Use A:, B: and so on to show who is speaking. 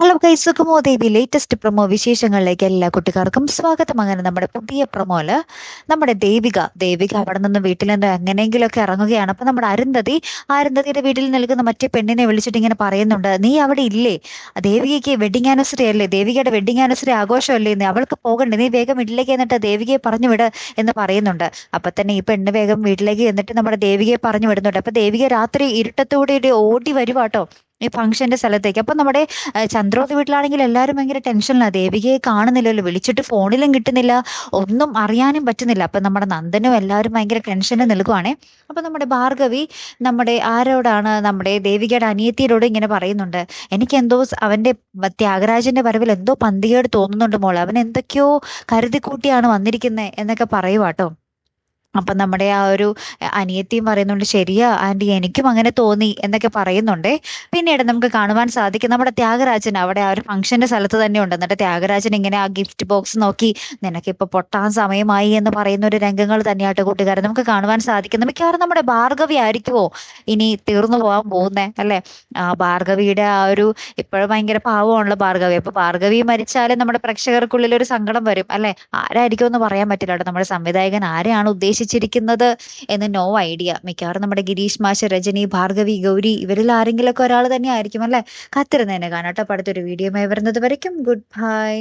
A: Hello guys, സുഖമോ ദേവി latest promo വിശേഷങ്ങളിലേക്ക് എല്ലാ കുട്ടികാർക്കും സ്വാഗതം. അങ്ങനെ നമ്മുടെ പുതിയ പ്രൊമോല് നമ്മുടെ ദേവിക അവിടെ നിന്ന് വീട്ടിൽ നിന്ന് എങ്ങനെയെങ്കിലുമൊക്കെ ഇറങ്ങുകയാണ്. അപ്പൊ നമ്മുടെ അരുന്ധതിയുടെ വീട്ടിൽ നിൽക്കുന്ന മറ്റേ പെണ്ണിനെ വിളിച്ചിട്ട് ഇങ്ങനെ പറയുന്നുണ്ട്, നീ അവിടെ ഇല്ലേ? ദേവികയ്ക്ക് വെഡിങ് ആനിവേഴ്സറി അല്ലേ, ദേവികയുടെ വെഡിങ് ആനിവേഴ്സറി ആഘോഷമല്ലേ, നീ അവൾക്ക് പോകണ്ടേ, നീ വേഗം വീട്ടിലേക്ക് എന്നിട്ട് ദേവികയെ പറഞ്ഞു വിട് എന്ന് പറയുന്നുണ്ട്. അപ്പൊ തന്നെ ഈ പെണ്ണ് വേഗം വീട്ടിലേക്ക് എന്നിട്ട് നമ്മുടെ ദേവികയെ പറഞ്ഞു വിടുന്നുണ്ട്. അപ്പൊ ദേവിക രാത്രി ഇരുട്ടത്തോടെ ഓടി വരുവാട്ടോ ഈ ഫംഗ്ഷന്റെ സ്ഥലത്തേക്ക്. അപ്പൊ നമ്മുടെ ചന്ദ്രോത്ത് വീട്ടിലാണെങ്കിൽ എല്ലാവരും ഭയങ്കര ടെൻഷനിലാണ്, ദേവികയെ കാണുന്നില്ലല്ലോ, വിളിച്ചിട്ട് ഫോണിലും കിട്ടുന്നില്ല, ഒന്നും അറിയാനും പറ്റുന്നില്ല. അപ്പൊ നമ്മുടെ നന്ദനും എല്ലാവരും ഭയങ്കര ടെൻഷനിൽ നിൽക്കുവാണേ. അപ്പൊ നമ്മുടെ ഭാർഗവി നമ്മുടെ ആരോടാണ്, നമ്മുടെ ദേവികയുടെ അനിയത്തിയോട് ഇങ്ങനെ പറയുന്നുണ്ട്, എനിക്ക് എന്തോ അവന്റെ ത്യാഗരാജന്റെ വരവിൽ എന്തോ പന്തികേട് തോന്നുന്നുണ്ട് മോളെ, അവൻ എന്തൊക്കെയോ കരുതി കൂട്ടിയാണ് വന്നിരിക്കുന്നത് എന്നൊക്കെ പറയുവാട്ടോ. അപ്പൊ നമ്മുടെ ആ ഒരു അനിയത്തിയും പറയുന്നുണ്ട്, ശരിയാ ആന്റി, എനിക്കും അങ്ങനെ തോന്നി എന്നൊക്കെ പറയുന്നുണ്ടേ. പിന്നീട് നമുക്ക് കാണുവാൻ സാധിക്കും നമ്മുടെ ത്യാഗരാജൻ അവിടെ ആ ഒരു ഫംഗ്ഷന്റെ സ്ഥലത്ത് തന്നെ ഉണ്ട്. എന്നിട്ട് ത്യാഗരാജൻ ഇങ്ങനെ ആ ഗിഫ്റ്റ് ബോക്സ് നോക്കി, നിനക്കിപ്പൊ പൊട്ടാൻ സമയമായി എന്ന് പറയുന്ന ഒരു രംഗങ്ങൾ തന്നെയായിട്ട് കൂട്ടുകാരെ നമുക്ക് കാണുവാൻ സാധിക്കും. മിക്കവാറും നമ്മുടെ ഭാർഗവി ആയിരിക്കുമോ ഇനി തീർന്നു പോകാൻ പോകുന്നേ അല്ലെ? ആ ഭാർഗവിയുടെ ആ ഒരു, ഇപ്പോഴും ഭയങ്കര പാവമാണല്ലോ ഭാർഗവി. അപ്പൊ ഭാർഗവി മരിച്ചാലും നമ്മുടെ പ്രേക്ഷകർക്കുള്ളിൽ ഒരു സങ്കടം വരും അല്ലെ? ആരായിരിക്കും എന്ന് പറയാൻ പറ്റില്ല കേട്ടോ. നമ്മുടെ സംവിധായകൻ ആരെയാണ് ഉദ്ദേശിച്ചിരിക്കുന്നത് എന്ന് നോ ഐഡിയ. മിക്കവാറും നമ്മുടെ ഗിരീഷ് മാഷ്, രജനി, ഭാർഗവി, ഗൗരി ഇവരിൽ ആരെങ്കിലുമൊക്കെ ഒരാൾ തന്നെ ആയിരിക്കും അല്ലെ? കാത്തിരുന്നതിനെ കാണാട്ടോ. അടുത്തൊരു വീഡിയോ വരുന്നത് വരയ്ക്കും ഗുഡ് ബൈ.